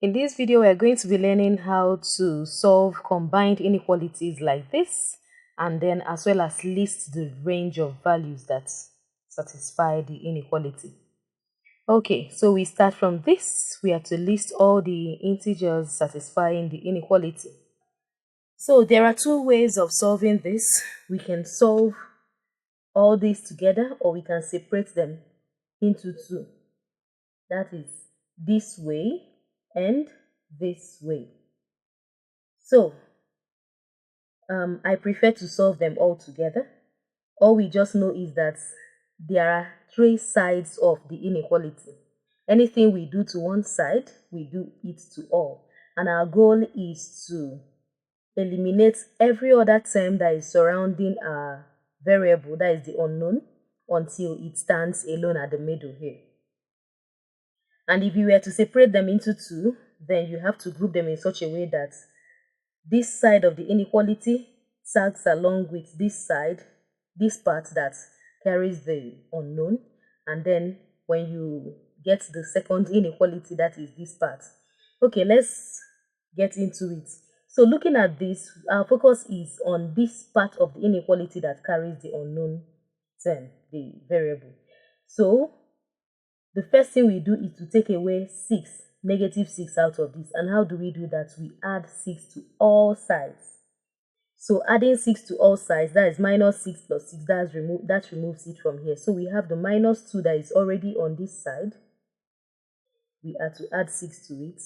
In this video, we are going to be learning how to solve combined inequalities like this, and then as well as list the range of values that satisfy the inequality. Okay, so we start from this. We have to list all the integers satisfying the inequality. So there are two ways of solving this. We can solve all these together, or we can separate them into two. That is this way and this way. So I prefer to solve them all together. All we just know is that there are three sides of the inequality. Anything we do to one side, we do it to all. And our goal is to eliminate every other term that is surrounding our variable, that is the unknown, until it stands alone at the middle here. And if you were to separate them into two, then you have to group them in such a way that this side of the inequality tags along with this side, this part that carries the unknown, and then when you get the second inequality, that is this part. Okay, let's get into it. So looking at this, our focus is on this part of the inequality that carries the unknown term, the variable. So the first thing we do is to take away negative 6 out of this. And how do we do that? We add 6 to all sides. So adding 6 to all sides, that is minus 6 plus 6, that removes it from here. So we have the minus 2 that is already on this side. We are to add 6 to it,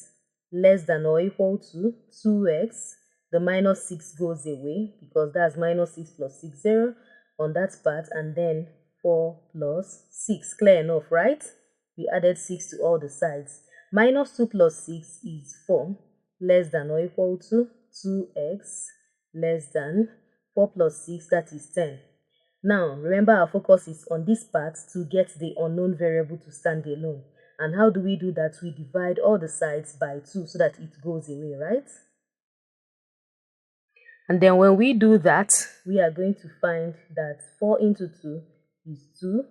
less than or equal to 2x. The minus 6 goes away because that's minus 6 plus 6, 0 on that part, and then 4 plus 6. Clear enough, right? We added 6 to all the sides. Minus 2 plus 6 is 4, less than or equal to 2x, less than 4 plus 6, that is 10. Now, remember our focus is on this part to get the unknown variable to stand alone. And how do we do that? We divide all the sides by 2 so that it goes away, right? And then when we do that, we are going to find that 4 into 2 is 2,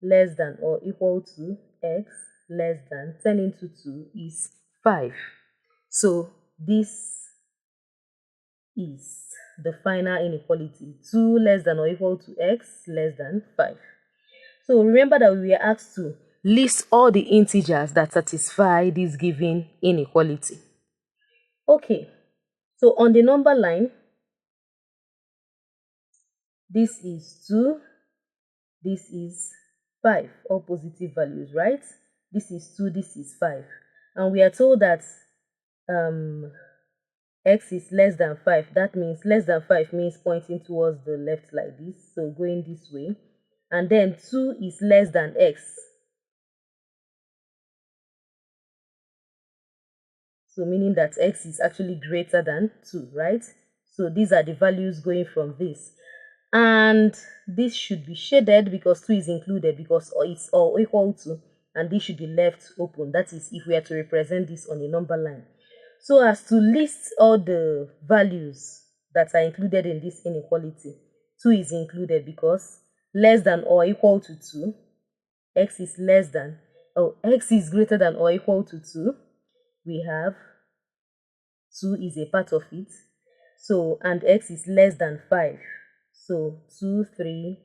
less than or equal to x, less than 10 into 2 is 5. So this is the final inequality, 2 less than or equal to x, less than 5. So remember that we were asked to list all the integers that satisfy this given inequality. Okay, so on the number line, this is 2, this is 5, all positive values, right? This is 2, this is 5. And we are told that x is less than 5. That means less than 5 means pointing towards the left like this, so going this way. And then 2 is less than x. So meaning that x is actually greater than 2, right? So these are the values going from this. And this should be shaded because 2 is included, because it's all equal to, and this should be left open. That is if we are to represent this on a number line. So as to list all the values that are included in this inequality, 2 is included because less than or equal to 2, x is x is greater than or equal to 2. We have 2 is a part of it. So, and x is less than 5. So 2, 3,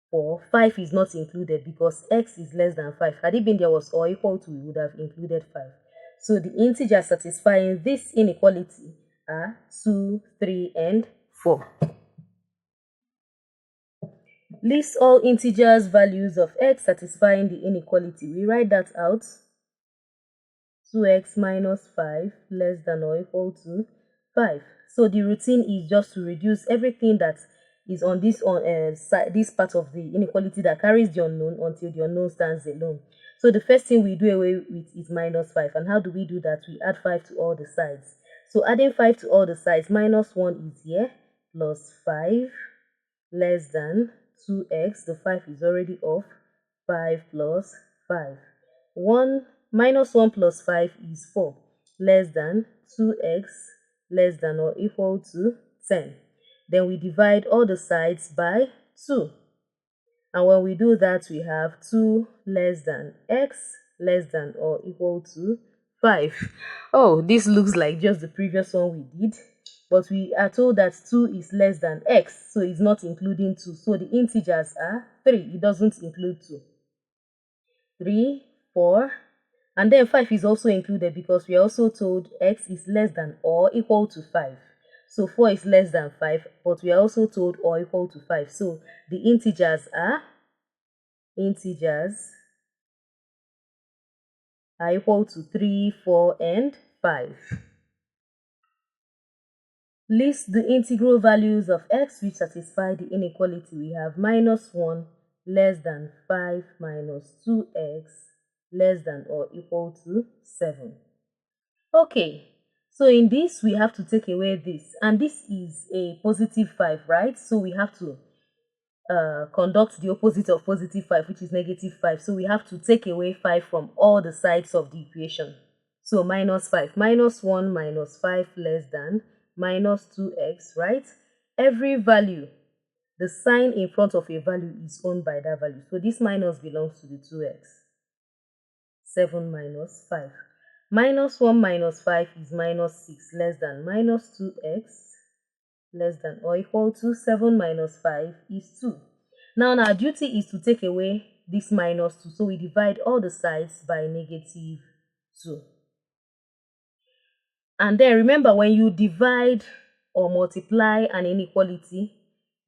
4, 5 is not included because x is less than 5. Had it been there was or equal to, we would have included 5. So the integers satisfying this inequality are 2, 3, and 4. List all integers values of x satisfying the inequality. We write that out. 2x minus 5 less than or equal to 5. So the routine is just to reduce everything that is on this side, this part of the inequality that carries the unknown until the unknown stands alone. So the first thing we do away with is minus 5. And how do we do that? We add 5 to all the sides. So adding 5 to all the sides, minus 1 is here, plus 5 less than 2x. The 5 is already off. 5 plus 5. Minus 1 plus 5 is 4, less than 2x, less than or equal to 10. Then we divide all the sides by 2. And when we do that, we have 2 less than x, less than or equal to 5. Oh, this looks like just the previous one we did, but we are told that 2 is less than x, so it's not including 2. So the integers are 3. It doesn't include 2. 3, 4, and then 5 is also included because we are also told x is less than or equal to 5. So 4 is less than 5, but we are also told or equal to 5. So the integers are equal to 3, 4, and 5. List the integral values of x which satisfy the inequality. We have -1 less than 5 minus 2x less than or equal to 7. Okay, so in this we have to take away this, and this is a positive 5, right? So we have to conduct the opposite of positive 5, which is negative 5. So we have to take away 5 from all the sides of the equation. So minus 5, -1 minus 5 less than minus 2x, right? Every value, the sign in front of a value is owned by that value. So this minus belongs to the 2x. 7 minus 5. -1 minus 5 is -6 less than minus 2x less than or equal to 7 minus 5 is 2. Now our duty is to take away this -2, so we divide all the sides by -2. And then remember, when you divide or multiply an inequality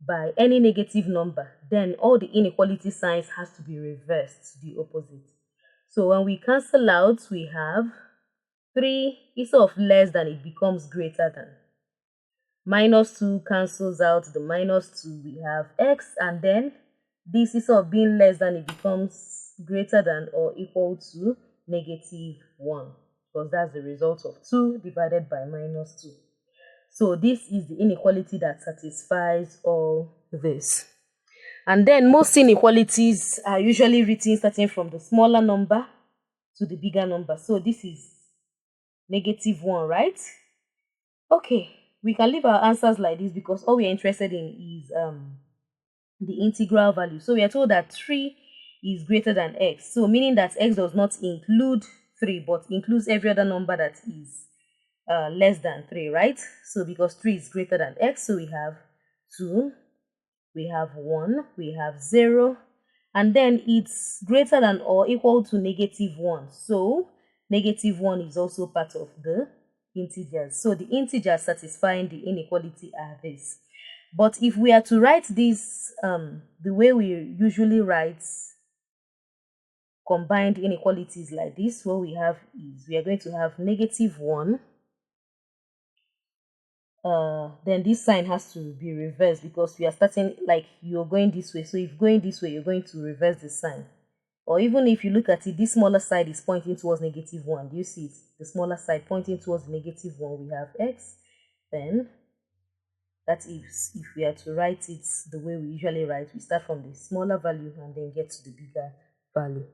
by any negative number, then all the inequality signs has to be reversed to the opposite. So when we cancel out, we have 3, instead of less than, it becomes greater than. -2 cancels out the -2, we have x, and then this, instead of being less than, it becomes greater than or equal to -1, because that's the result of 2 divided by -2. So this is the inequality that satisfies all this. And then most inequalities are usually written starting from the smaller number to the bigger number. So this is -1, right? Okay, we can leave our answers like this because all we are interested in is the integral value. So we are told that 3 is greater than x. So meaning that x does not include 3, but includes every other number that is less than 3, right? So because 3 is greater than x, so we have 2, we have 1, we have 0, and then it's greater than or equal to -1. So -1 is also part of the integers. So the integers satisfying the inequality are this. But if we are to write this the way we usually write combined inequalities like this, what we have is we are going to have -1. Then this sign has to be reversed because we are starting like you're going this way. So if going this way, you're going to reverse the sign. Or even if you look at it, this smaller side is pointing towards -1. Do you see it? The smaller side pointing towards -1. We have x. Then that is, if we are to write it the way we usually write, we start from the smaller value and then get to the bigger value.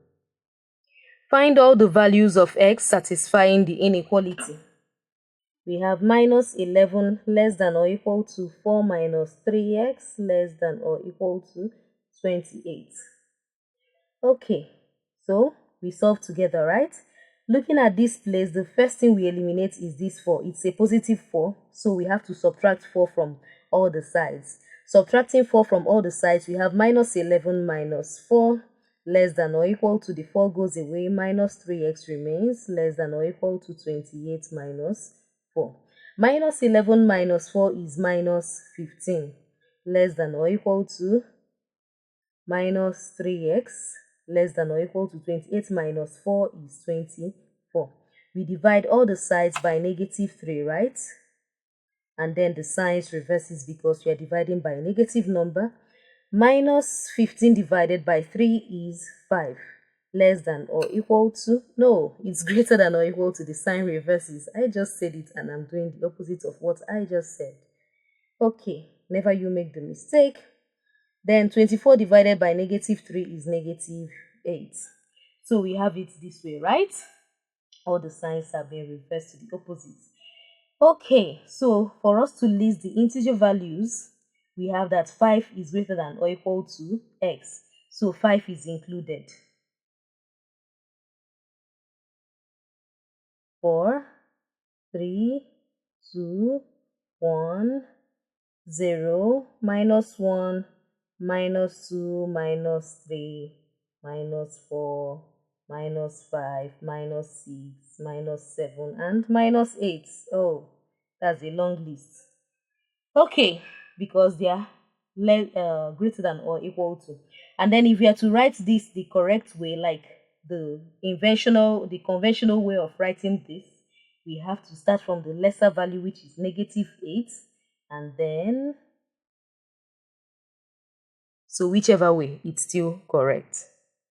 Find all the values of x satisfying the inequality. We have -11 less than or equal to 4 minus 3x less than or equal to 28. Okay, so we solve together, right? Looking at this place, the first thing we eliminate is this 4. It's a positive 4, so we have to subtract 4 from all the sides. Subtracting 4 from all the sides, we have -11 minus 4 less than or equal to, the 4 goes away, -3x remains less than or equal to 28 minus 4. -11 minus 4 is -15 less than or equal to -3x less than or equal to 28 minus 4 is 24. We divide all the sides by -3, right? And then the signs reverses because we are dividing by a negative number. -15 divided by 3 is 5. Less than or equal to, no, it's greater than or equal to, the sign reverses. I just said it and I'm doing the opposite of what I just said. Okay, never you make the mistake. Then 24 divided by -3 is -8. So we have it this way, right? All the signs are being reversed to the opposite. Okay, so for us to list the integer values, we have that 5 is greater than or equal to x. So 5 is included. 4, 3, 2, 1, 0, -1, -2, -3, -4, -5, -6, -7, and -8. Oh, that's a long list. Okay, because they are greater than or equal to. And then if you are to write this the correct way, like the conventional way of writing this, we have to start from the lesser value, which is -8, and then, so whichever way, it's still correct.